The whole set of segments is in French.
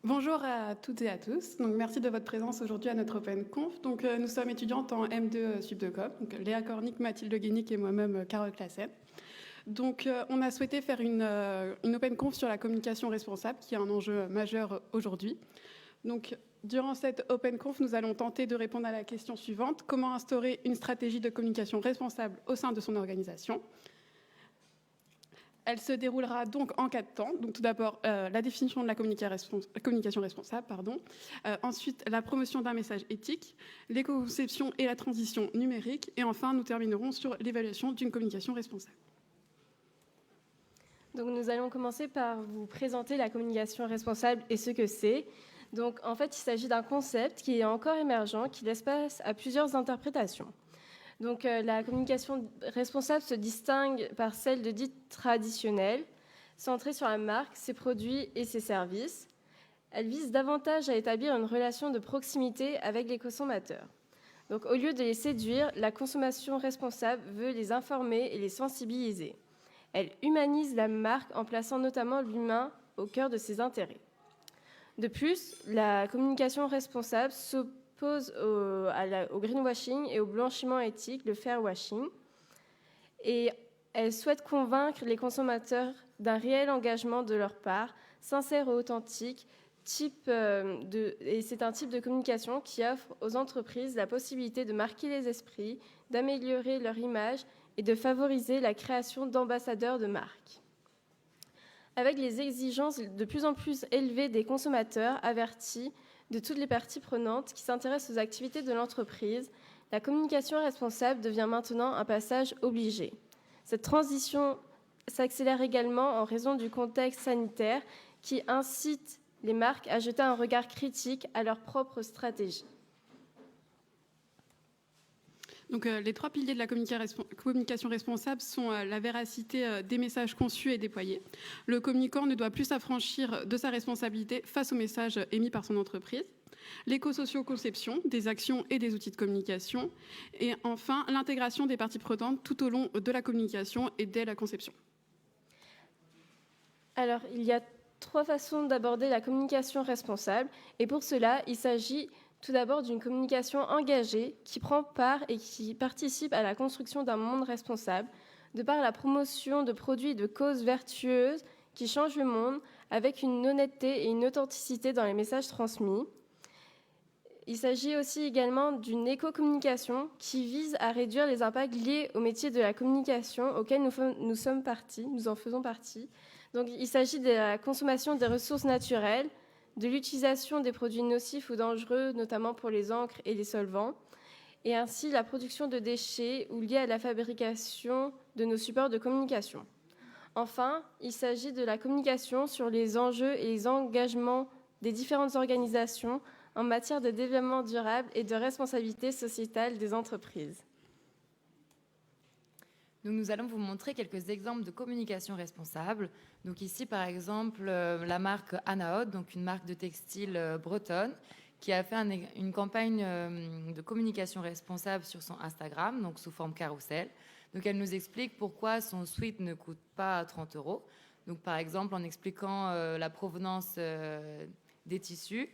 Bonjour à toutes et à tous. Donc, merci de votre présence aujourd'hui à notre Open Conf. Donc, nous sommes étudiantes en M2 Sup de Com, donc Léa Cornic, Mathilde Guénic et moi-même Carole Classen. Donc, on a souhaité faire une Open Conf sur la communication responsable, qui est un enjeu majeur aujourd'hui. Donc, durant cette Open Conf, nous allons tenter de répondre à la question suivante: comment instaurer une stratégie de communication responsable au sein de son organisation? Elle se déroulera donc en 4 temps. Donc, tout d'abord, la définition de la communication responsable, ensuite, la promotion d'un message éthique, l'éco-conception et la transition numérique, et enfin, nous terminerons sur l'évaluation d'une communication responsable. Donc, nous allons commencer par vous présenter la communication responsable et ce que c'est. Donc, en fait, il s'agit d'un concept qui est encore émergent, qui laisse place à plusieurs interprétations. Donc, la communication responsable se distingue par celle de dite traditionnelle, centrée sur la marque, ses produits et ses services. Elle vise davantage à établir une relation de proximité avec les consommateurs. Donc, au lieu de les séduire, la consommation responsable veut les informer et les sensibiliser. Elle humanise la marque en plaçant notamment l'humain au cœur de ses intérêts. De plus, la communication responsable s'oppose au greenwashing et au blanchiment éthique, le fairwashing. Et elle souhaite convaincre les consommateurs d'un réel engagement de leur part, sincère et authentique, et c'est un type de communication qui offre aux entreprises la possibilité de marquer les esprits, d'améliorer leur image et de favoriser la création d'ambassadeurs de marque. Avec les exigences de plus en plus élevées des consommateurs avertis de toutes les parties prenantes qui s'intéressent aux activités de l'entreprise, la communication responsable devient maintenant un passage obligé. Cette transition s'accélère également en raison du contexte sanitaire qui incite les marques à jeter un regard critique à leur propre stratégie. Donc, les 3 piliers de la communication responsable sont la véracité des messages conçus et déployés. Le communicant ne doit plus s'affranchir de sa responsabilité face aux messages émis par son entreprise. L'éco-socio-conception des actions et des outils de communication. Et enfin, l'intégration des parties prenantes tout au long de la communication et dès la conception. Alors, il y a 3 façons d'aborder la communication responsable. Et pour cela, il s'agit tout d'abord d'une communication engagée qui prend part et qui participe à la construction d'un monde responsable, de par la promotion de produits et de causes vertueuses qui changent le monde avec une honnêteté et une authenticité dans les messages transmis. Il s'agit aussi également d'une éco-communication qui vise à réduire les impacts liés au métier de la communication auquel nous en faisons partie. Donc, il s'agit de la consommation des ressources naturelles, de l'utilisation des produits nocifs ou dangereux, notamment pour les encres et les solvants, et ainsi la production de déchets ou liés à la fabrication de nos supports de communication. Enfin, il s'agit de la communication sur les enjeux et les engagements des différentes organisations en matière de développement durable et de responsabilité sociétale des entreprises. Donc, nous allons vous montrer quelques exemples de communication responsable. Donc ici, par exemple, la marque Anaod, donc une marque de textile bretonne, qui a fait une campagne de communication responsable sur son Instagram, donc sous forme carrousel. Donc elle nous explique pourquoi son sweat ne coûte pas 30 €. Donc par exemple, en expliquant la provenance des tissus,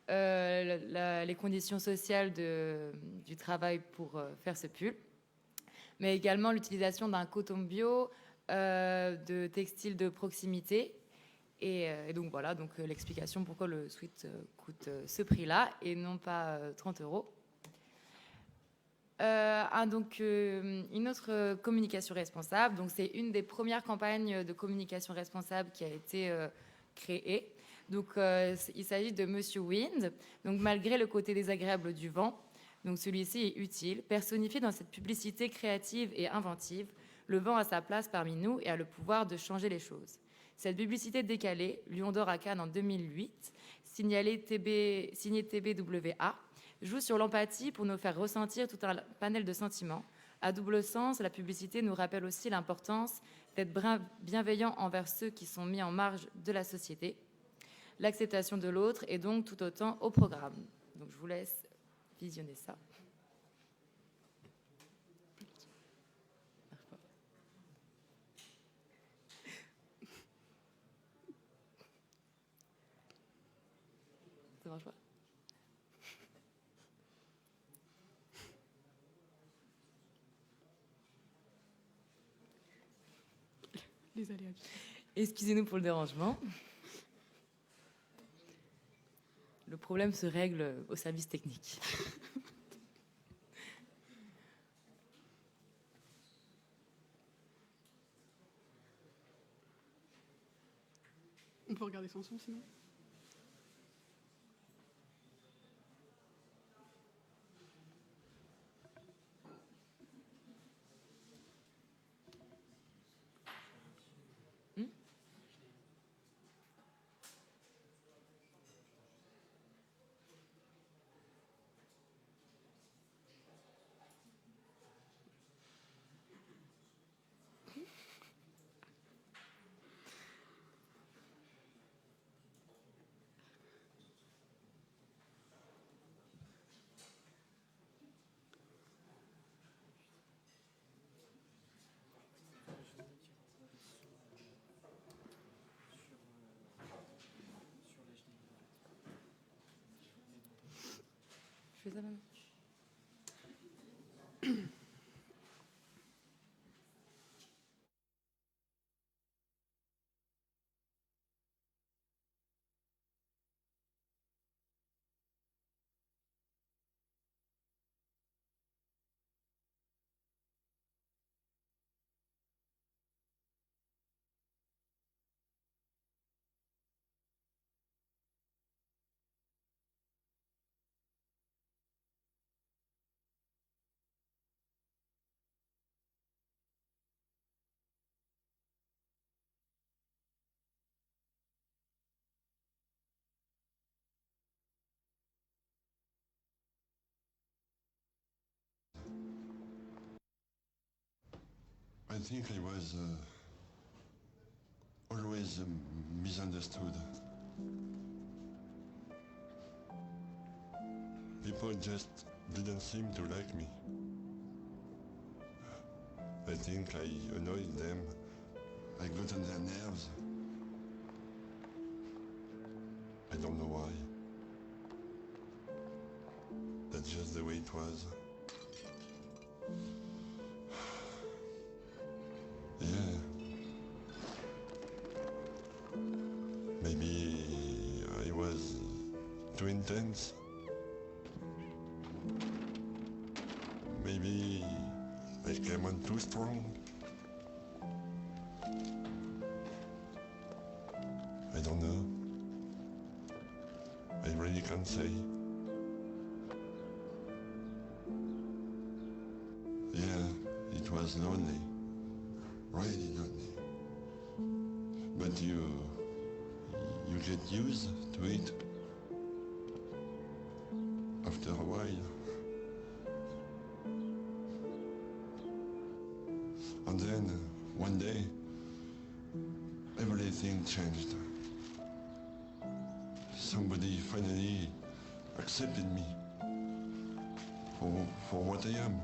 les conditions sociales du travail pour faire ce pull, mais également l'utilisation d'un coton bio, de textiles de proximité. Et donc voilà, donc, l'explication pourquoi le sweat coûte ce prix-là et non pas 30 €. Une autre communication responsable, donc c'est une des premières campagnes de communication responsable qui a été créée. Donc il s'agit de Monsieur Wind. Donc malgré le côté désagréable du vent, donc celui-ci est utile, personnifié dans cette publicité créative et inventive. Le vent a sa place parmi nous et a le pouvoir de changer les choses. Cette publicité décalée, Lion d'or à Cannes en 2008, signée TBWA, joue sur l'empathie pour nous faire ressentir tout un panel de sentiments. À double sens, la publicité nous rappelle aussi l'importance d'être bienveillant envers ceux qui sont mis en marge de la société. L'acceptation de l'autre est donc tout autant au programme. Donc je vous laisse visionner ça. Les aléas. Excusez-nous pour le dérangement. Le problème se règle au service technique. On peut regarder son son sinon. Je fais ça maintenant. I think I was always misunderstood. People just didn't seem to like me. I think I annoyed them. I got on their nerves. I don't know why. That's just the way it was. Yeah. Maybe I was too intense. Maybe I came on too strong. I don't know. I really can't say. Yeah, it was lonely. Really lonely. But you get used to it after a while. And then one day everything changed. Somebody finally accepted me for what I am.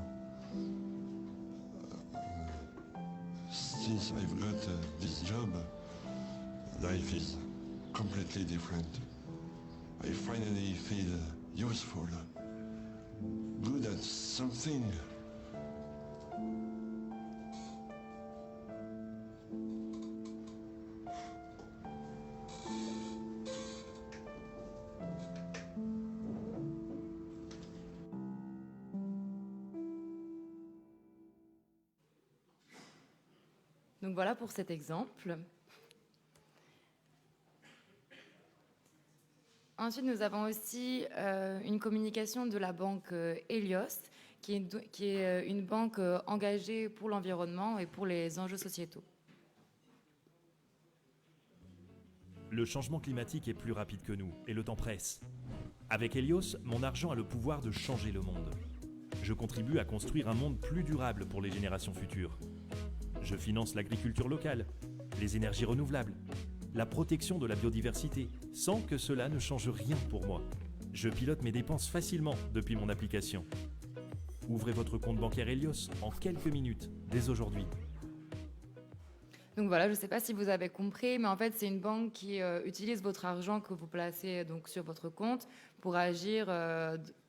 Since I've got this job, life is completely different. I finally feel useful, good at something. Donc voilà pour cet exemple. Ensuite, nous avons aussi une communication de la banque Helios, qui est une banque engagée pour l'environnement et pour les enjeux sociétaux. Le changement climatique est plus rapide que nous et le temps presse. Avec Helios, mon argent a le pouvoir de changer le monde. Je contribue à construire un monde plus durable pour les générations futures. Je finance l'agriculture locale, les énergies renouvelables, la protection de la biodiversité, sans que cela ne change rien pour moi. Je pilote mes dépenses facilement depuis mon application. Ouvrez votre compte bancaire Helios en quelques minutes, dès aujourd'hui. Donc voilà, je ne sais pas si vous avez compris, mais en fait, c'est une banque qui utilise votre argent que vous placez donc sur votre compte pour agir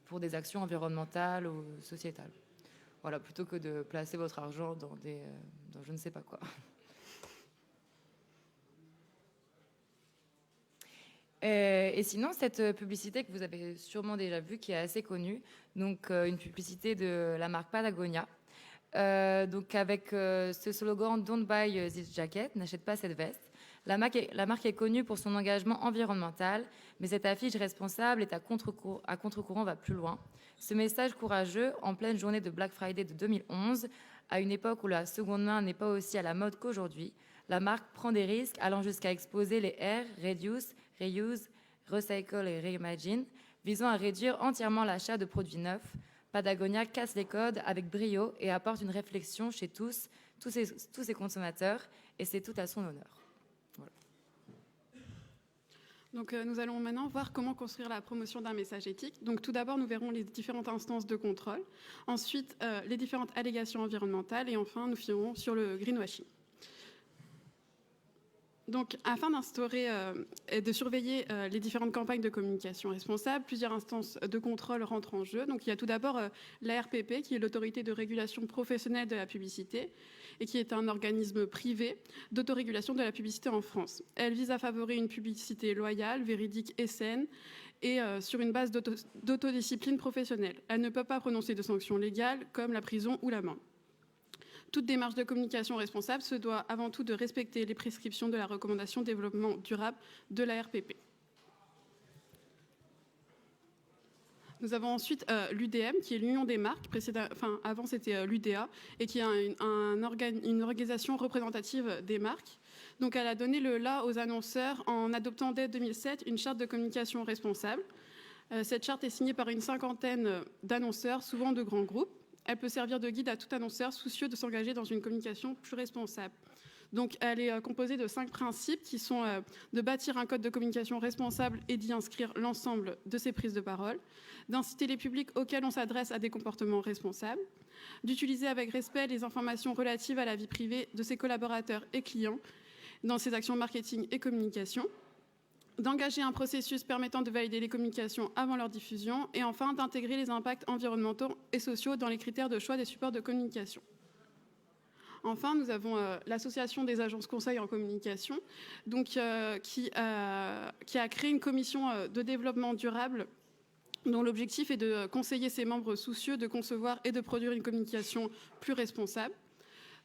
pour des actions environnementales ou sociétales. Voilà, plutôt que de placer votre argent dans je ne sais pas quoi. Et sinon, cette publicité que vous avez sûrement déjà vue, qui est assez connue, donc une publicité de la marque Patagonia, donc avec ce slogan Don't buy this jacket, n'achète pas cette veste. La marque est connue pour son engagement environnemental, mais cette affiche responsable est à contre-courant va plus loin. Ce message courageux, en pleine journée de Black Friday de 2011, à une époque où la seconde main n'est pas aussi à la mode qu'aujourd'hui, la marque prend des risques allant jusqu'à exposer les R, Reduce, Reuse, Recycle et Reimagine, visant à réduire entièrement l'achat de produits neufs. Patagonia casse les codes avec brio et apporte une réflexion chez tous ces consommateurs, et c'est tout à son honneur. Voilà. Donc, nous allons maintenant voir comment construire la promotion d'un message éthique. Donc, tout d'abord, nous verrons les différentes instances de contrôle. Ensuite, les différentes allégations environnementales. Et enfin, nous finirons sur le greenwashing. Donc, afin d'instaurer et de surveiller les différentes campagnes de communication responsable, plusieurs instances de contrôle rentrent en jeu. Donc, il y a tout d'abord l'ARPP, qui est l'autorité de régulation professionnelle de la publicité, et qui est un organisme privé d'autorégulation de la publicité en France. Elle vise à favoriser une publicité loyale, véridique et saine, et sur une base d'autodiscipline professionnelle. Elle ne peut pas prononcer de sanctions légales, comme la prison ou l'amende. Toute démarche de communication responsable se doit avant tout de respecter les prescriptions de la recommandation développement durable de la RPP. Nous avons ensuite l'UDM, qui est l'Union des marques. Avant, c'était l'UDA, et qui est une organisation représentative des marques. Donc, elle a donné le la aux annonceurs en adoptant dès 2007 une charte de communication responsable. Cette charte est signée par une cinquantaine d'annonceurs, souvent de grands groupes. Elle peut servir de guide à tout annonceur soucieux de s'engager dans une communication plus responsable. Donc, elle est composée de 5 principes qui sont de bâtir un code de communication responsable et d'y inscrire l'ensemble de ses prises de parole, d'inciter les publics auxquels on s'adresse à des comportements responsables, d'utiliser avec respect les informations relatives à la vie privée de ses collaborateurs et clients dans ses actions marketing et communication, d'engager un processus permettant de valider les communications avant leur diffusion, et enfin d'intégrer les impacts environnementaux et sociaux dans les critères de choix des supports de communication. Enfin, nous avons l'Association des agences conseils en communication, donc, qui a créé une commission de développement durable dont l'objectif est de conseiller ses membres soucieux de concevoir et de produire une communication plus responsable.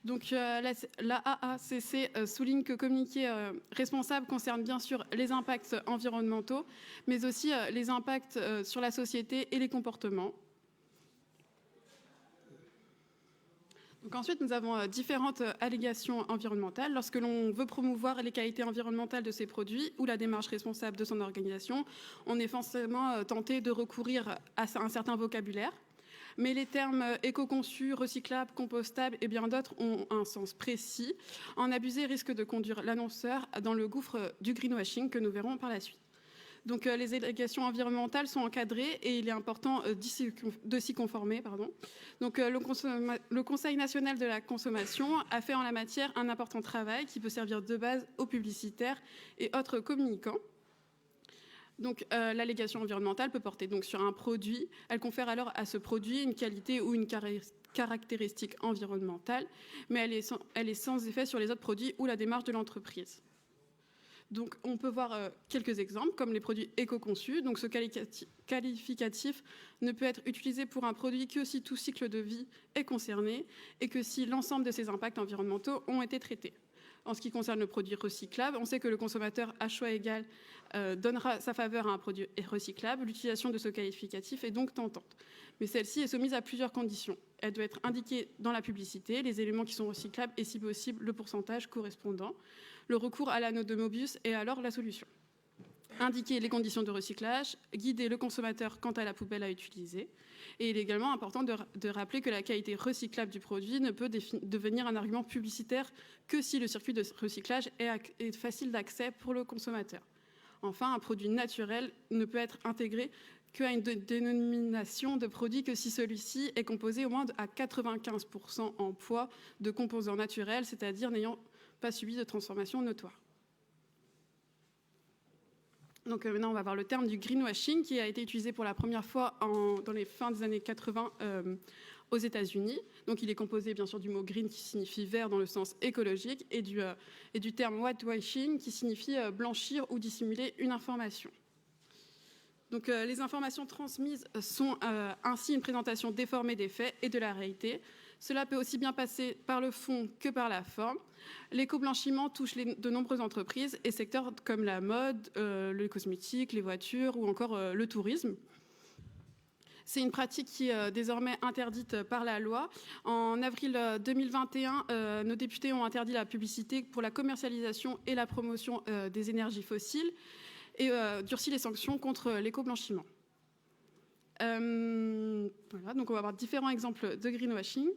Donc, la AACC souligne que communiquer responsable concerne bien sûr les impacts environnementaux, mais aussi les impacts sur la société et les comportements. Donc ensuite, nous avons différentes allégations environnementales. Lorsque l'on veut promouvoir les qualités environnementales de ses produits ou la démarche responsable de son organisation, on est forcément tenté de recourir à un certain vocabulaire. Mais les termes éco-conçus, recyclables, compostables et bien d'autres ont un sens précis. En abuser risque de conduire l'annonceur dans le gouffre du greenwashing que nous verrons par la suite. Donc les allégations environnementales sont encadrées et il est important de s'y conformer. Donc le Conseil national de la consommation a fait en la matière un important travail qui peut servir de base aux publicitaires et autres communicants. Donc, l'allégation environnementale peut porter donc sur un produit. Elle confère alors à ce produit une qualité ou une caractéristique environnementale, mais elle est sans effet sur les autres produits ou la démarche de l'entreprise. Donc, on peut voir quelques exemples, comme les produits éco-conçus. Donc, ce qualificatif ne peut être utilisé pour un produit que si tout cycle de vie est concerné et que si l'ensemble de ses impacts environnementaux ont été traités. En ce qui concerne le produit recyclable, on sait que le consommateur à choix égal donnera sa faveur à un produit recyclable. L'utilisation de ce qualificatif est donc tentante. Mais celle-ci est soumise à plusieurs conditions. Elle doit être indiquée dans la publicité, les éléments qui sont recyclables et, si possible, le pourcentage correspondant. Le recours à la note de Mobius est alors la solution. Indiquer les conditions de recyclage, guider le consommateur quant à la poubelle à utiliser. Et il est également important de rappeler que la qualité recyclable du produit ne peut devenir un argument publicitaire que si le circuit de recyclage est facile d'accès pour le consommateur. Enfin, un produit naturel ne peut être intégré qu'à une dénomination de produit que si celui-ci est composé au moins à 95% en poids de composants naturels, c'est-à-dire n'ayant pas subi de transformation notoire. Donc maintenant, on va voir le terme du greenwashing qui a été utilisé pour la première fois dans les fins des années 80 aux États-Unis. Donc il est composé bien sûr du mot green qui signifie vert dans le sens écologique et du terme whitewashing qui signifie blanchir ou dissimuler une information. Donc les informations transmises sont ainsi une présentation déformée des faits et de la réalité. Cela peut aussi bien passer par le fond que par la forme. L'éco-blanchiment touche de nombreuses entreprises et secteurs comme la mode, le cosmétique, les voitures ou encore le tourisme. C'est une pratique qui est désormais interdite par la loi. En avril 2021, nos députés ont interdit la publicité pour la commercialisation et la promotion des énergies fossiles et durci les sanctions contre l'éco-blanchiment. Voilà, donc on va avoir différents exemples de greenwashing.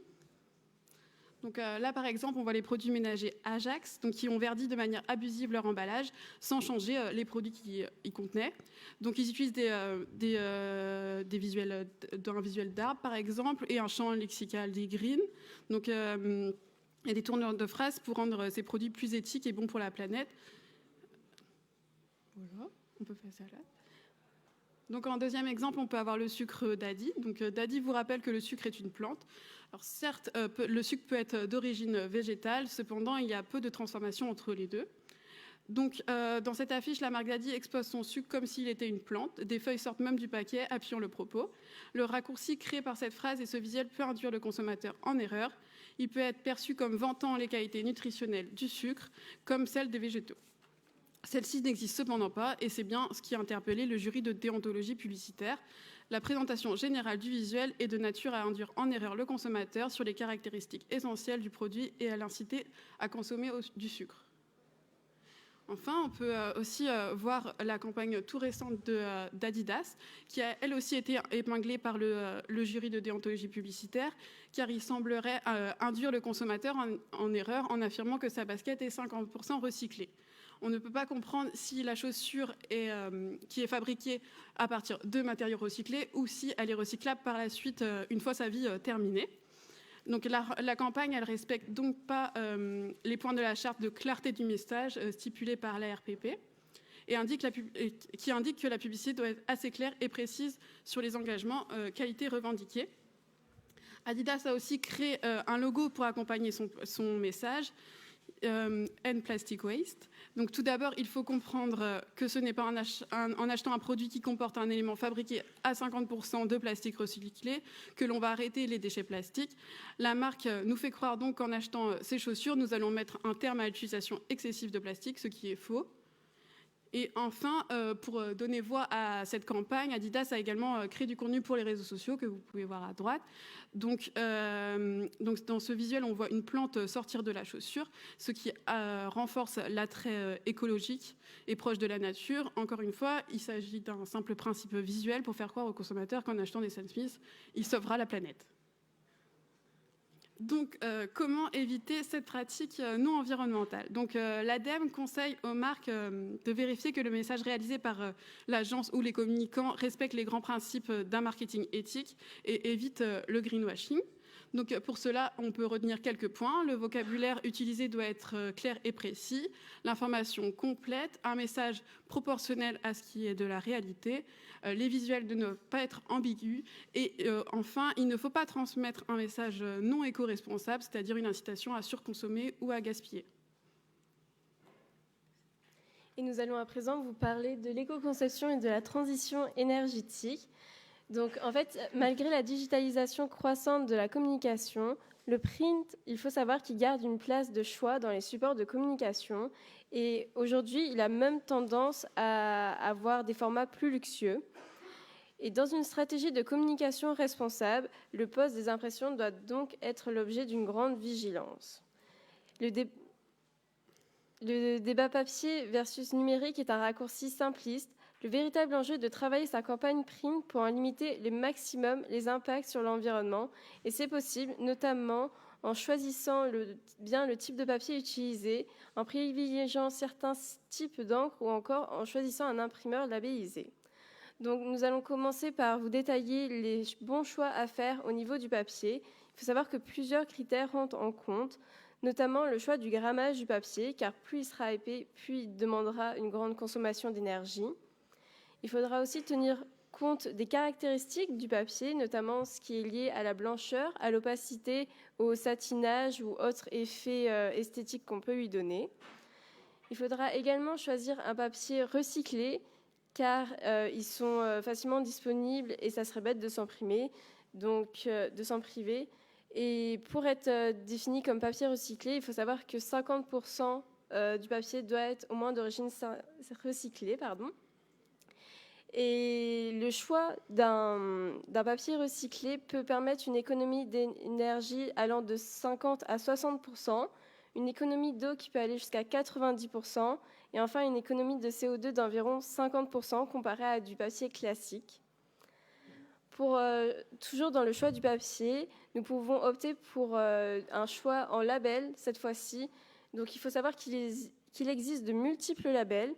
Donc là, par exemple, on voit les produits ménagers Ajax, donc qui ont verdi de manière abusive leur emballage sans changer les produits qui y contenaient. Donc ils utilisent des visuels, un visuel d'arbre, par exemple, et un champ lexical des green. Donc il y a des tournures de phrases pour rendre ces produits plus éthiques et bons pour la planète. Voilà, on peut passer à là. Donc en deuxième exemple, on peut avoir le sucre Daddy. Donc Daddy vous rappelle que le sucre est une plante. Alors certes, le sucre peut être d'origine végétale, cependant il y a peu de transformation entre les deux. Donc dans cette affiche, la marque Daddy expose son sucre comme s'il était une plante. Des feuilles sortent même du paquet, appuyant le propos. Le raccourci créé par cette phrase et ce visuel peut induire le consommateur en erreur. Il peut être perçu comme vantant les qualités nutritionnelles du sucre, comme celles des végétaux. Celle-ci n'existe cependant pas, et c'est bien ce qui a interpellé le jury de déontologie publicitaire. La présentation générale du visuel est de nature à induire en erreur le consommateur sur les caractéristiques essentielles du produit et à l'inciter à consommer du sucre. Enfin, on peut aussi voir la campagne tout récente d'Adidas, qui a elle aussi été épinglée par le jury de déontologie publicitaire, car il semblerait induire le consommateur en erreur en affirmant que sa basket est 50% recyclée. On ne peut pas comprendre si la chaussure qui est fabriquée à partir de matériaux recyclés ou si elle est recyclable par la suite une fois sa vie terminée. Donc la campagne, elle respecte donc pas les points de la charte de clarté du message stipulée par la RPP et qui indique que la publicité doit être assez claire et précise sur les engagements qualité revendiqués. Adidas a aussi créé un logo pour accompagner son message. End Plastic Waste. Donc tout d'abord, il faut comprendre que ce n'est pas en achetant un produit qui comporte un élément fabriqué à 50% de plastique recyclé que l'on va arrêter les déchets plastiques. La marque nous fait croire donc qu'en achetant ces chaussures, nous allons mettre un terme à l'utilisation excessive de plastique, ce qui est faux. Et enfin, pour donner voix à cette campagne, Adidas a également créé du contenu pour les réseaux sociaux que vous pouvez voir à droite. Donc dans ce visuel, on voit une plante sortir de la chaussure, ce qui renforce l'attrait écologique et proche de la nature. Encore une fois, il s'agit d'un simple principe visuel pour faire croire aux consommateurs qu'en achetant des Stan Smith, il sauvera la planète. Donc, comment éviter cette pratique non environnementale ? Donc, l'ADEME conseille aux marques de vérifier que le message réalisé par l'agence ou les communicants respecte les grands principes d'un marketing éthique et évite le greenwashing. Donc, pour cela, on peut retenir quelques points. Le vocabulaire utilisé doit être clair et précis, l'information complète, un message proportionnel à ce qui est de la réalité, les visuels ne doivent pas être ambigus et enfin, il ne faut pas transmettre un message non éco-responsable, c'est-à-dire une incitation à surconsommer ou à gaspiller. Et nous allons à présent vous parler de l'éco-conception et de la transition énergétique. Donc, en fait, malgré la digitalisation croissante de la communication, le print, il faut savoir qu'il garde une place de choix dans les supports de communication. Et aujourd'hui, il a même tendance à avoir des formats plus luxueux. Et dans une stratégie de communication responsable, le poste des impressions doit donc être l'objet d'une grande vigilance. Le débat papier versus numérique est un raccourci simpliste. Le véritable enjeu est de travailler sa campagne print pour en limiter le maximum les impacts sur l'environnement. Et c'est possible, notamment en choisissant bien le type de papier utilisé, en privilégiant certains types d'encre ou encore en choisissant un imprimeur labellisé. Donc nous allons commencer par vous détailler les bons choix à faire au niveau du papier. Il faut savoir que plusieurs critères rentrent en compte, notamment le choix du grammage du papier, car plus il sera épais, plus il demandera une grande consommation d'énergie. Il faudra aussi tenir compte des caractéristiques du papier, notamment ce qui est lié à la blancheur, à l'opacité, au satinage ou autres effets esthétiques qu'on peut lui donner. Il faudra également choisir un papier recyclé, car ils sont facilement disponibles et ça serait bête de s'en priver. Et pour être défini comme papier recyclé, il faut savoir que 50% du papier doit être au moins d'origine recyclée. Et le choix d'un papier recyclé peut permettre une économie d'énergie allant de 50 à 60%, une économie d'eau qui peut aller jusqu'à 90%, et enfin une économie de CO2 d'environ 50% comparée à du papier classique. Toujours dans le choix du papier, nous pouvons opter pour un choix en label cette fois-ci. Donc il faut savoir qu'il existe de multiples labels,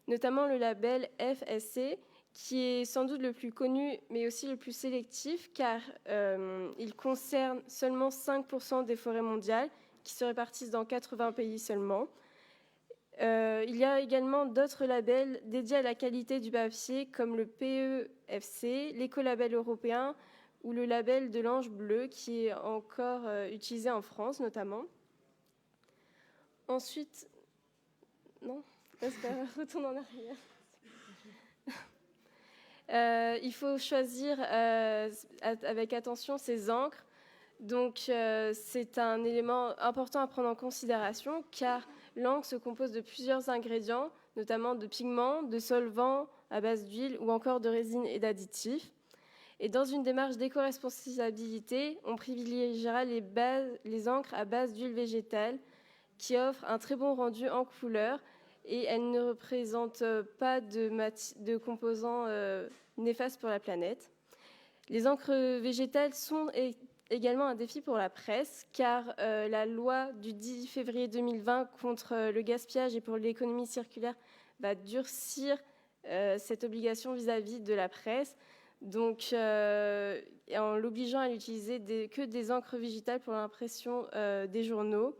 notamment le label FSC, qui est sans doute le plus connu, mais aussi le plus sélectif, car il concerne seulement 5% des forêts mondiales, qui se répartissent dans 80 pays seulement. Il y a également d'autres labels dédiés à la qualité du papier, comme le PEFC, l'écolabel européen, ou le label de l'ange bleu, qui est encore utilisé en France, notamment. Ensuite, non, retourne en arrière. Il faut choisir avec attention ces encres. Donc, c'est un élément important à prendre en considération, car l'encre se compose de plusieurs ingrédients, notamment de pigments, de solvants à base d'huile ou encore de résine et d'additifs. Et dans une démarche d'éco-responsabilité, on privilégiera les encres à base d'huile végétale qui offrent un très bon rendu en couleur et elles ne représentent pas de composants néfastes pour la planète. Les encres végétales sont également un défi pour la presse, car la loi du 10 février 2020 contre le gaspillage et pour l'économie circulaire va durcir cette obligation vis-à-vis de la presse, donc en l'obligeant à n'utiliser que des encres végétales pour l'impression des journaux.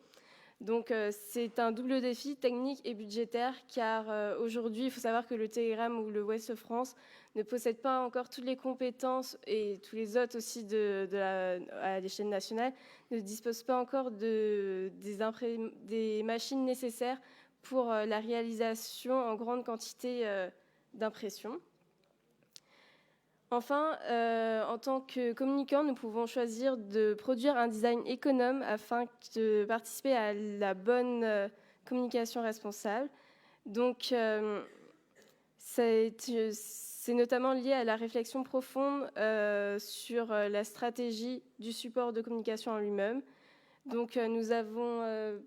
Donc c'est un double défi technique et budgétaire, car aujourd'hui, il faut savoir que le Télégramme ou le Ouest France ne possèdent pas encore toutes les compétences, et tous les autres aussi à l'échelle nationale ne disposent pas encore des machines nécessaires pour la réalisation en grande quantité d'impression. Enfin, en tant que communicant, nous pouvons choisir de produire un design économe afin de participer à la bonne communication responsable. Donc, c'est notamment lié à la réflexion profonde sur la stratégie du support de communication en lui-même. Donc, nous avons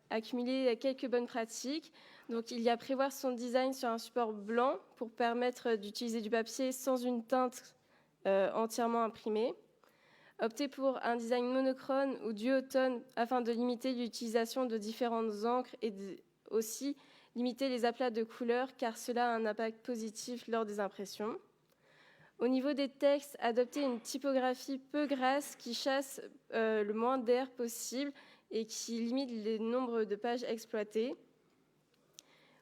accumulé quelques bonnes pratiques. Donc, il y a prévoir son design sur un support blanc pour permettre d'utiliser du papier sans une teinte entièrement imprimée. Opter pour un design monochrome ou duotone afin de limiter l'utilisation de différentes encres et aussi limiter les aplats de couleurs, car cela a un impact positif lors des impressions. Au niveau des textes, adopter une typographie peu grasse qui chasse le moins d'air possible et qui limite le nombre de pages exploitées.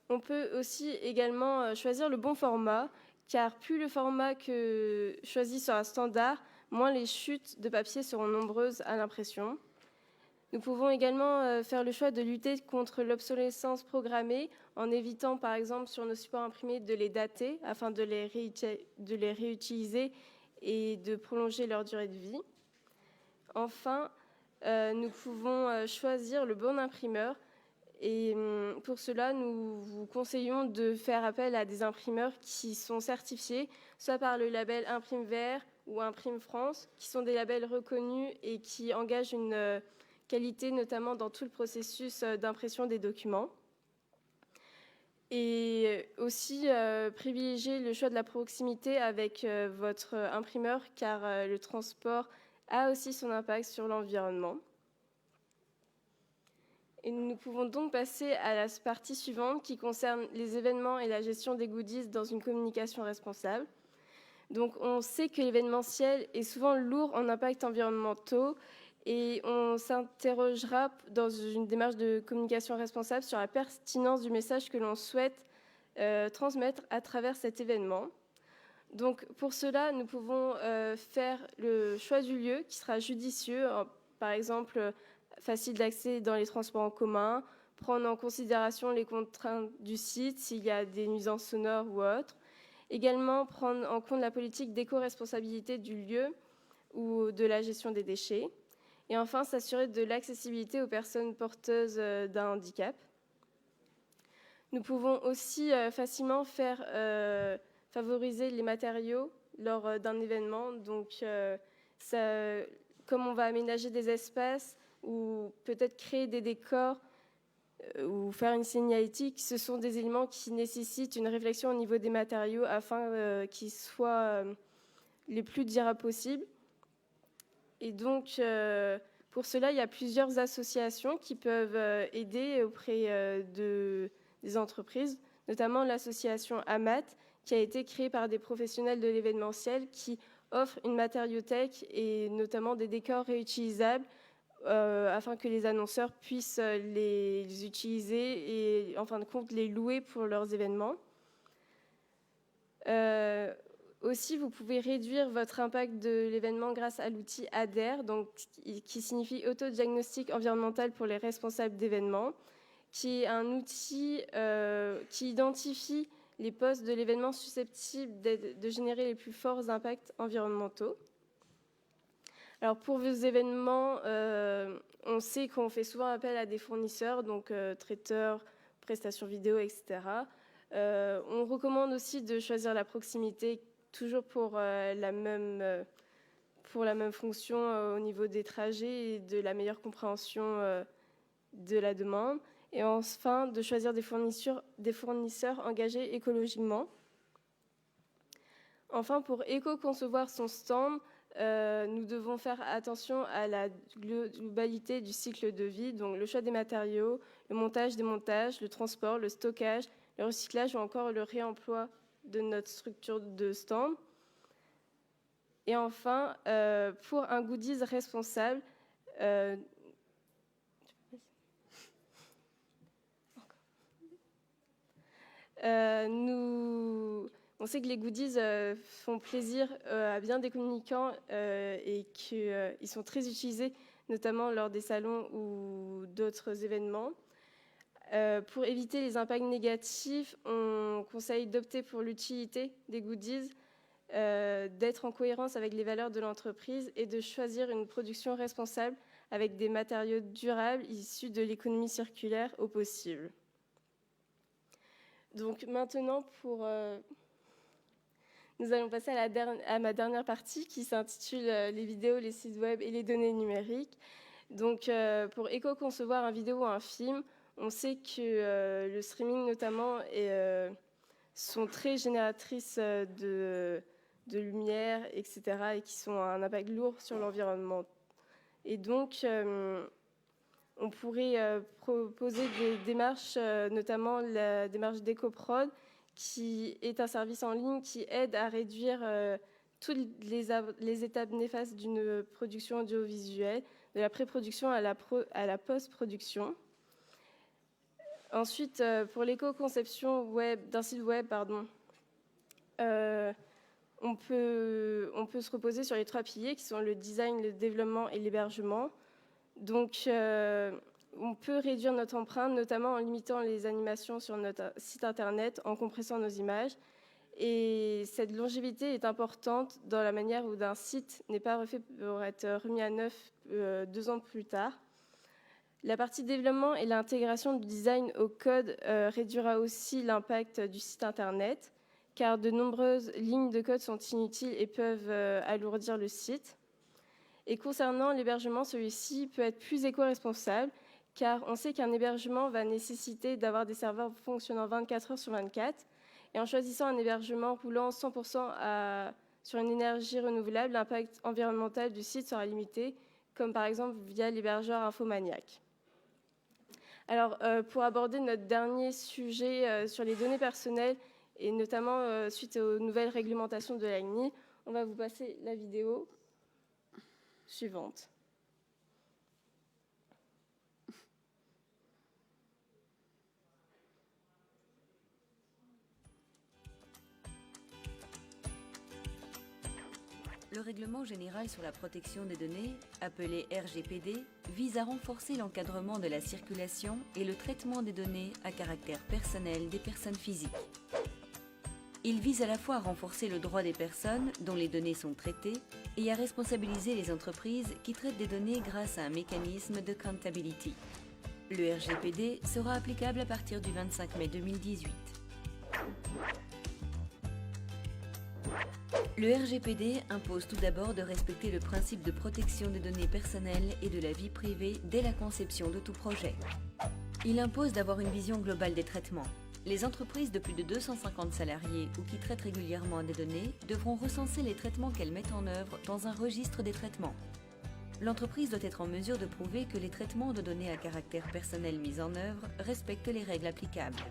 On peut aussi également choisir le bon format, car plus le format choisi sera standard, moins les chutes de papier seront nombreuses à l'impression. Nous pouvons également faire le choix de lutter contre l'obsolescence programmée en évitant, par exemple, sur nos supports imprimés, de les dater afin de les réutiliser et de prolonger leur durée de vie. Enfin, nous pouvons choisir le bon imprimeur. Et pour cela, nous vous conseillons de faire appel à des imprimeurs qui sont certifiés, soit par le label Imprime Vert ou Imprime France, qui sont des labels reconnus et qui engagent une qualité, notamment dans tout le processus d'impression des documents. Et aussi privilégier le choix de la proximité avec votre imprimeur, car le transport a aussi son impact sur l'environnement. Et nous pouvons donc passer à la partie suivante qui concerne les événements et la gestion des goodies dans une communication responsable. Donc, on sait que l'événementiel est souvent lourd en impacts environnementaux et on s'interrogera dans une démarche de communication responsable sur la pertinence du message que l'on souhaite transmettre à travers cet événement. Donc pour cela, nous pouvons faire le choix du lieu qui sera judicieux, par exemple facile d'accès dans les transports en commun, prendre en considération les contraintes du site s'il y a des nuisances sonores ou autres. Également prendre en compte la politique d'éco-responsabilité du lieu ou de la gestion des déchets. Et enfin, s'assurer de l'accessibilité aux personnes porteuses d'un handicap. Nous pouvons aussi facilement favoriser les matériaux lors d'un événement. Donc, comme on va aménager des espaces ou peut-être créer des décors ou faire une signalétique, ce sont des éléments qui nécessitent une réflexion au niveau des matériaux afin qu'ils soient les plus durables possibles. Et donc, pour cela, il y a plusieurs associations qui peuvent aider auprès des entreprises, notamment l'association AMAT, qui a été créée par des professionnels de l'événementiel qui offre une matériothèque et notamment des décors réutilisables afin que les annonceurs puissent les utiliser et en fin de compte les louer pour leurs événements. Aussi, vous pouvez réduire votre impact de l'événement grâce à l'outil ADER, donc, qui signifie Autodiagnostic environnemental pour les responsables d'événements, qui est un outil qui identifie les postes de l'événement susceptibles de générer les plus forts impacts environnementaux. Alors pour vos événements, on sait qu'on fait souvent appel à des fournisseurs, donc traiteurs, prestations vidéo, etc. On recommande aussi de choisir la proximité, toujours pour la même fonction au niveau des trajets et de la meilleure compréhension de la demande. Et enfin, de choisir des fournisseurs engagés écologiquement. Enfin, pour éco-concevoir son stand, nous devons faire attention à la globalité du cycle de vie, donc le choix des matériaux, le montage, démontage, le transport, le stockage, le recyclage ou encore le réemploi de notre structure de stand. Et enfin, pour un goodies responsable, on sait que les goodies font plaisir à bien des communicants et qu'ils sont très utilisés, notamment lors des salons ou d'autres événements. Pour éviter les impacts négatifs, on conseille d'opter pour l'utilité des goodies, d'être en cohérence avec les valeurs de l'entreprise et de choisir une production responsable avec des matériaux durables issus de l'économie circulaire au possible. Donc maintenant, nous allons passer à ma dernière partie qui s'intitule les vidéos, les sites web et les données numériques. Donc pour éco-concevoir un vidéo ou un film, on sait que le streaming notamment sont très génératrices de lumière, etc. et qui sont un impact lourd sur l'environnement. Et donc on pourrait proposer des démarches, notamment la démarche d'EcoProd, qui est un service en ligne qui aide à réduire toutes les étapes néfastes d'une production audiovisuelle, de la pré-production à la post-production. Ensuite, pour l'éco-conception d'un site web, on peut se reposer sur les 3 piliers qui sont le design, le développement et l'hébergement. Donc, on peut réduire notre empreinte, notamment en limitant les animations sur notre site internet, en compressant nos images. Et cette longévité est importante dans la manière où un site n'est pas refait pour être remis à neuf 2 ans plus tard. La partie développement et l'intégration du design au code réduira aussi l'impact du site internet, car de nombreuses lignes de code sont inutiles et peuvent alourdir le site. Et concernant l'hébergement, celui-ci peut être plus éco-responsable, car on sait qu'un hébergement va nécessiter d'avoir des serveurs fonctionnant 24 heures sur 24. Et en choisissant un hébergement roulant 100% sur une énergie renouvelable, l'impact environnemental du site sera limité, comme par exemple via l'hébergeur Infomaniac. Alors, pour aborder notre dernier sujet sur les données personnelles, et notamment suite aux nouvelles réglementations de l'ANI, on va vous passer la vidéo suivante. le Règlement général sur la protection des données, appelé RGPD, vise à renforcer l'encadrement de la circulation et le traitement des données à caractère personnel des personnes physiques. Il vise à la fois à renforcer le droit des personnes dont les données sont traitées et à responsabiliser les entreprises qui traitent des données grâce à un mécanisme de accountability. Le RGPD sera applicable à partir du 25 mai 2018. Le RGPD impose tout d'abord de respecter le principe de protection des données personnelles et de la vie privée dès la conception de tout projet. Il impose d'avoir une vision globale des traitements. Les entreprises de plus de 250 salariés ou qui traitent régulièrement des données devront recenser les traitements qu'elles mettent en œuvre dans un registre des traitements. L'entreprise doit être en mesure de prouver que les traitements de données à caractère personnel mis en œuvre respectent les règles applicables.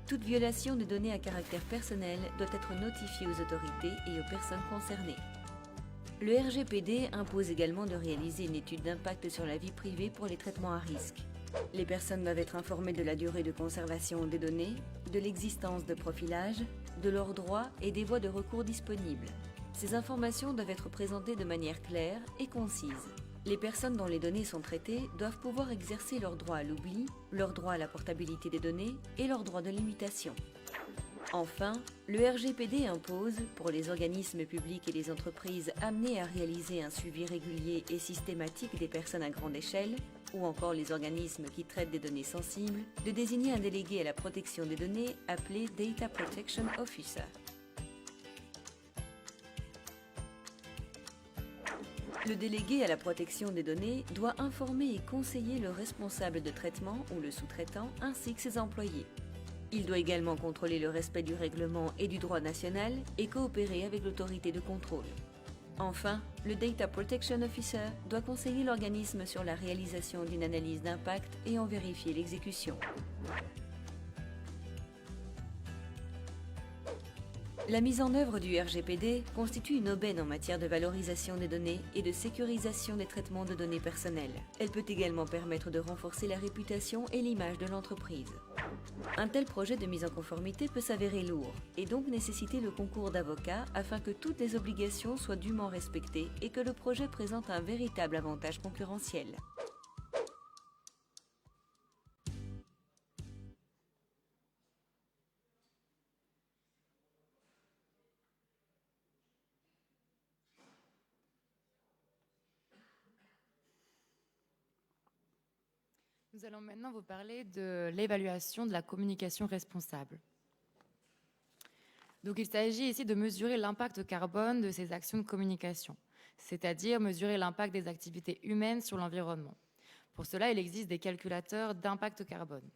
Toute violation de données à caractère personnel doit être notifiée aux autorités et aux personnes concernées. Le RGPD impose également de réaliser une étude d'impact sur la vie privée pour les traitements à risque. Les personnes doivent être informées de la durée de conservation des données, de l'existence de profilage, de leurs droits et des voies de recours disponibles. Ces informations doivent être présentées de manière claire et concise. Les personnes dont les données sont traitées doivent pouvoir exercer leur droit à l'oubli, leur droit à la portabilité des données et leur droit de limitation. Enfin, le RGPD impose, pour les organismes publics et les entreprises amenés à réaliser un suivi régulier et systématique des personnes à grande échelle, ou encore les organismes qui traitent des données sensibles, de désigner un délégué à la protection des données appelé Data Protection Officer. Le délégué à la protection des données doit informer et conseiller le responsable de traitement ou le sous-traitant ainsi que ses employés. Il doit également contrôler le respect du règlement et du droit national et coopérer avec l'autorité de contrôle. Enfin, le Data Protection Officer doit conseiller l'organisme sur la réalisation d'une analyse d'impact et en vérifier l'exécution. La mise en œuvre du RGPD constitue une aubaine en matière de valorisation des données et de sécurisation des traitements de données personnelles. Elle peut également permettre de renforcer la réputation et l'image de l'entreprise. Un tel projet de mise en conformité peut s'avérer lourd et donc nécessiter le concours d'avocats afin que toutes les obligations soient dûment respectées et que le projet présente un véritable avantage concurrentiel. Nous allons maintenant vous parler de l'évaluation de la communication responsable. Donc, il s'agit ici de mesurer l'impact carbone de ces actions de communication, c'est-à-dire mesurer l'impact des activités humaines sur l'environnement. Pour cela, il existe des calculateurs d'impact carbone.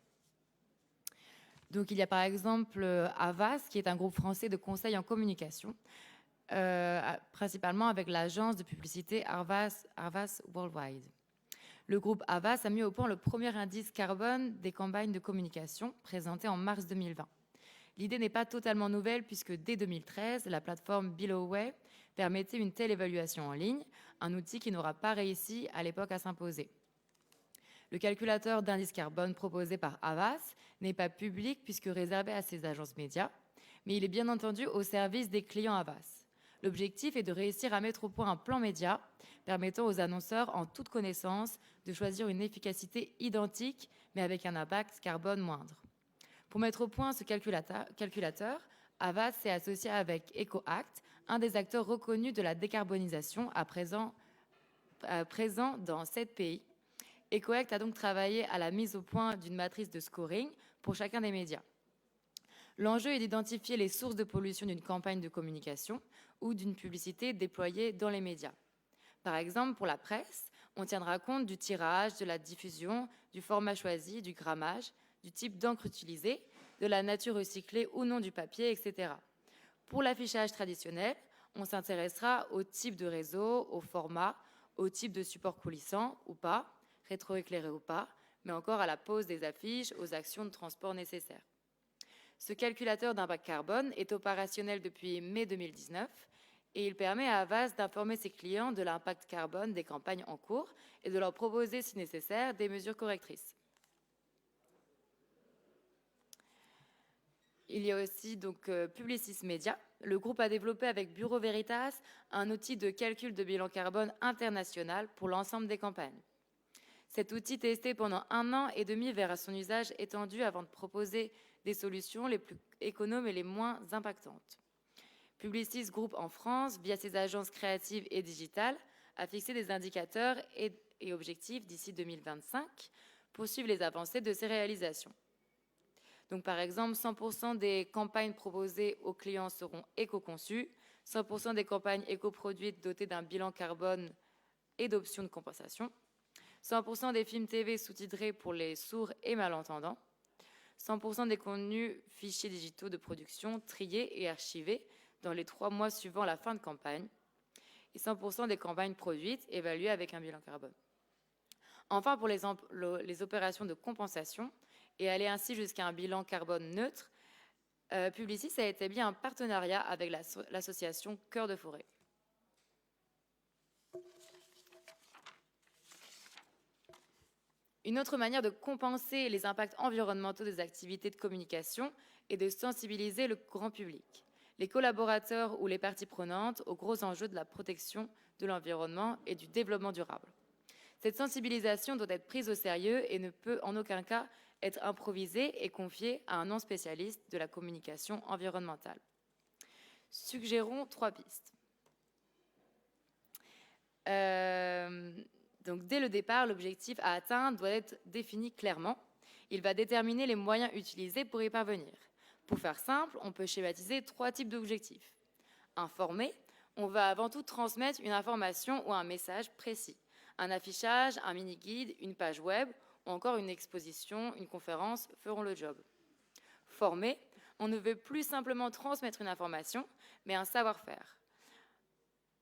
Donc, il y a par exemple Havas, qui est un groupe français de conseil en communication, principalement avec l'agence de publicité Havas Worldwide. Le groupe Havas a mis au point le premier indice carbone des campagnes de communication, présenté en mars 2020. L'idée n'est pas totalement nouvelle puisque dès 2013, la plateforme Billoway permettait une telle évaluation en ligne, un outil qui n'aura pas réussi à l'époque à s'imposer. Le calculateur d'indice carbone proposé par Havas n'est pas public puisque réservé à ses agences médias, mais il est bien entendu au service des clients Havas. L'objectif est de réussir à mettre au point un plan média permettant aux annonceurs en toute connaissance de choisir une efficacité identique mais avec un impact carbone moindre. Pour mettre au point ce calculateur, Havas s'est associé avec EcoAct, un des acteurs reconnus de la décarbonisation présent dans 7 pays. EcoAct a donc travaillé à la mise au point d'une matrice de scoring pour chacun des médias. L'enjeu est d'identifier les sources de pollution d'une campagne de communication ou d'une publicité déployée dans les médias. Par exemple, pour la presse, on tiendra compte du tirage, de la diffusion, du format choisi, du grammage, du type d'encre utilisée, de la nature recyclée ou non du papier, etc. Pour l'affichage traditionnel, on s'intéressera au type de réseau, au format, au type de support coulissant ou pas, rétroéclairé ou pas, mais encore à la pose des affiches, aux actions de transport nécessaires. Ce calculateur d'impact carbone est opérationnel depuis mai 2019 et il permet à Havas d'informer ses clients de l'impact carbone des campagnes en cours et de leur proposer, si nécessaire, des mesures correctrices. Il y a aussi donc Publicis Media. Le groupe a développé avec Bureau Veritas un outil de calcul de bilan carbone international pour l'ensemble des campagnes. Cet outil testé pendant 1 an et demi verra son usage étendu avant de proposer des solutions les plus économes et les moins impactantes. Publicis Group en France, via ses agences créatives et digitales, a fixé des indicateurs et objectifs d'ici 2025 pour suivre les avancées de ces réalisations. Donc, par exemple, 100% des campagnes proposées aux clients seront éco-conçues, 100% des campagnes éco-produites dotées d'un bilan carbone et d'options de compensation, 100% des films TV sous-titrés pour les sourds et malentendants, 100% des contenus fichiers digitaux de production triés et archivés dans les 3 mois suivant la fin de campagne, et 100% des campagnes produites évaluées avec un bilan carbone. Enfin, pour les opérations de compensation, et aller ainsi jusqu'à un bilan carbone neutre, Publicis a établi un partenariat avec l'association Cœur de Forêt. Une autre manière de compenser les impacts environnementaux des activités de communication est de sensibiliser le grand public, les collaborateurs ou les parties prenantes aux gros enjeux de la protection de l'environnement et du développement durable. Cette sensibilisation doit être prise au sérieux et ne peut en aucun cas être improvisée et confiée à un non-spécialiste de la communication environnementale. Suggérons 3 pistes. Donc, dès le départ, l'objectif à atteindre doit être défini clairement. Il va déterminer les moyens utilisés pour y parvenir. Pour faire simple, on peut schématiser 3 types d'objectifs. Informer, on va avant tout transmettre une information ou un message précis. Un affichage, un mini-guide, une page web ou encore une exposition, une conférence feront le job. Former, on ne veut plus simplement transmettre une information, mais un savoir-faire.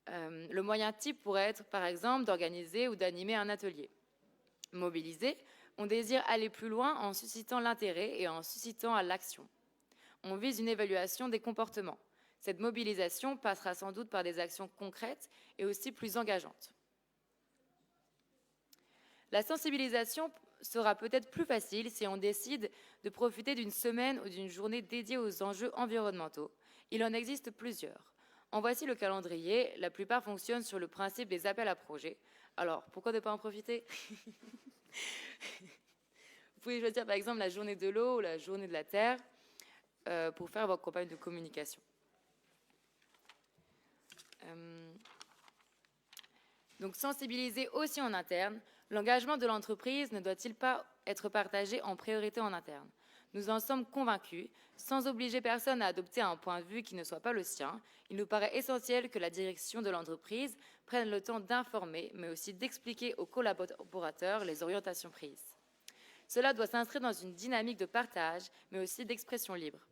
Le moyen type pourrait être, par exemple, d'organiser ou d'animer un atelier. Mobiliser, on désire aller plus loin en suscitant l'intérêt et en suscitant à l'action. On vise une évaluation des comportements. Cette mobilisation passera sans doute par des actions concrètes et aussi plus engageantes. La sensibilisation sera peut-être plus facile si on décide de profiter d'une semaine ou d'une journée dédiée aux enjeux environnementaux. Il en existe plusieurs. En voici le calendrier. La plupart fonctionnent sur le principe des appels à projets. Alors, pourquoi ne pas en profiter? Vous pouvez choisir par exemple la journée de l'eau ou la journée de la terre pour faire votre campagne de communication. Donc, sensibiliser aussi en interne. L'engagement de l'entreprise ne doit-il pas être partagé en priorité en interne? Nous en sommes convaincus. Sans obliger personne à adopter un point de vue qui ne soit pas le sien, il nous paraît essentiel que la direction de l'entreprise prenne le temps d'informer, mais aussi d'expliquer aux collaborateurs les orientations prises. Cela doit s'inscrire dans une dynamique de partage, mais aussi d'expression libre.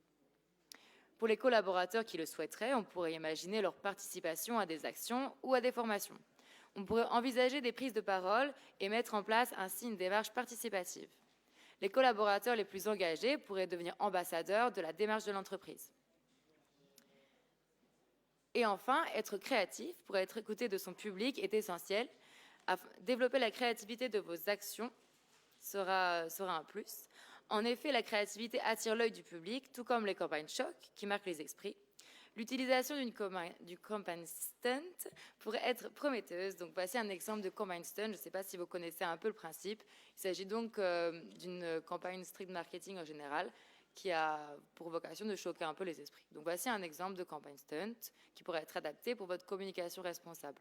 Pour les collaborateurs qui le souhaiteraient, on pourrait imaginer leur participation à des actions ou à des formations. On pourrait envisager des prises de parole et mettre en place ainsi une démarche participative. Les collaborateurs les plus engagés pourraient devenir ambassadeurs de la démarche de l'entreprise. Et enfin, être créatif pour être écouté de son public est essentiel. Développer la créativité de vos actions sera un plus. En effet, la créativité attire l'œil du public, tout comme les campagnes choc qui marquent les esprits. L'utilisation du campaign stunt pourrait être prometteuse. Donc, voici un exemple de campaign stunt. Je ne sais pas si vous connaissez un peu le principe. Il s'agit donc d'une campagne street marketing en général qui a pour vocation de choquer un peu les esprits. Donc, voici un exemple de campaign stunt qui pourrait être adapté pour votre communication responsable.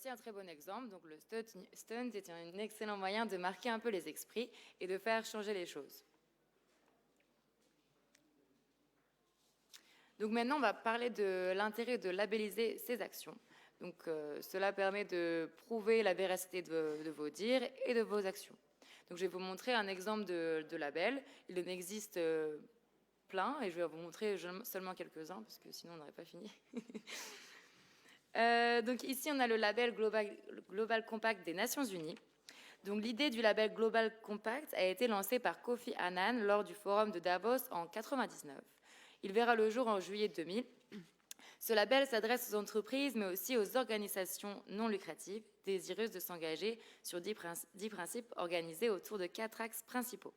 voici un très bon exemple. Donc, le stunt est un excellent moyen de marquer un peu les esprits et de faire changer les choses. Donc maintenant, on va parler de l'intérêt de labelliser ces actions. Donc, cela permet de prouver la véracité de vos dires et de vos actions. Donc, je vais vous montrer un exemple de label. Il en existe plein et je vais vous montrer seulement quelques-uns parce que sinon on n'aurait pas fini. Donc ici, on a le label Global Compact des Nations Unies. Donc l'idée du label Global Compact a été lancée par Kofi Annan lors du forum de Davos en 1999. Il verra le jour en juillet 2000. Ce label s'adresse aux entreprises, mais aussi aux organisations non lucratives désireuses de s'engager sur 10 principes organisés autour de 4 axes principaux.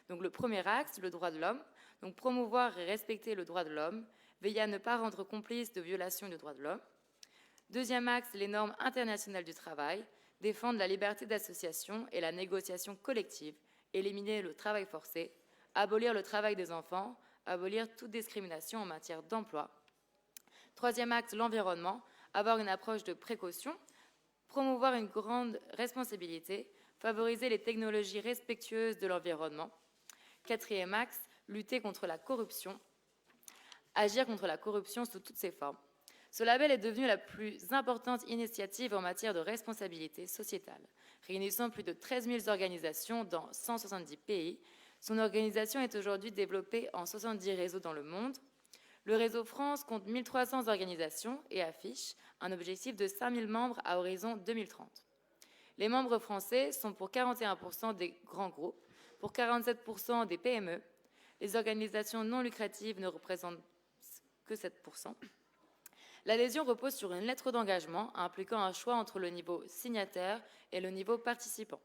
Donc le premier axe, le droit de l'homme. Donc promouvoir et respecter le droit de l'homme, veiller à ne pas rendre complice de violations des droits de l'homme. Deuxième axe, les normes internationales du travail, défendre la liberté d'association et la négociation collective, éliminer le travail forcé, abolir le travail des enfants, abolir toute discrimination en matière d'emploi. Troisième axe, l'environnement, avoir une approche de précaution, promouvoir une grande responsabilité, favoriser les technologies respectueuses de l'environnement. Quatrième axe, lutter contre la corruption, agir contre la corruption sous toutes ses formes. Ce label est devenu la plus importante initiative en matière de responsabilité sociétale, réunissant plus de 13 000 organisations dans 170 pays. Son organisation est aujourd'hui développée en 70 réseaux dans le monde. Le réseau France compte 1300 organisations et affiche un objectif de 5000 membres à horizon 2030. Les membres français sont pour 41% des grands groupes, pour 47% des PME. Les organisations non lucratives ne représentent que 7%. L'adhésion repose sur une lettre d'engagement impliquant un choix entre le niveau signataire et le niveau participant.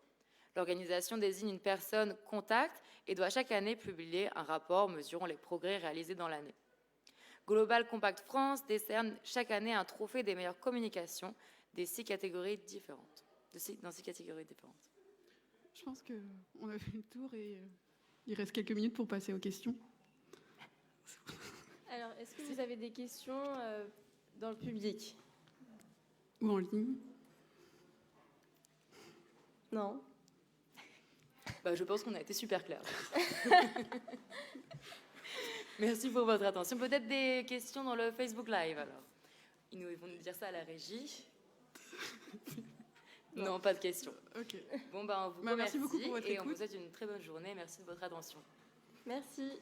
L'organisation désigne une personne contact et doit chaque année publier un rapport mesurant les progrès réalisés dans l'année. Global Compact France décerne chaque année un trophée des meilleures communications dans 6 catégories différentes. Je pense qu'on a fait le tour et il reste quelques minutes pour passer aux questions. Alors, est-ce que vous avez des questions dans le public? Ou en ligne. Non. Je pense qu'on a été super clair. Merci pour votre attention. Peut-être des questions dans le Facebook Live, alors. Ils vont nous dire ça à la régie. Non, pas de questions. Ok. Bon, on vous remercie merci beaucoup pour votre et écoute. on vous souhaite une très bonne journée. Merci de votre attention. Merci.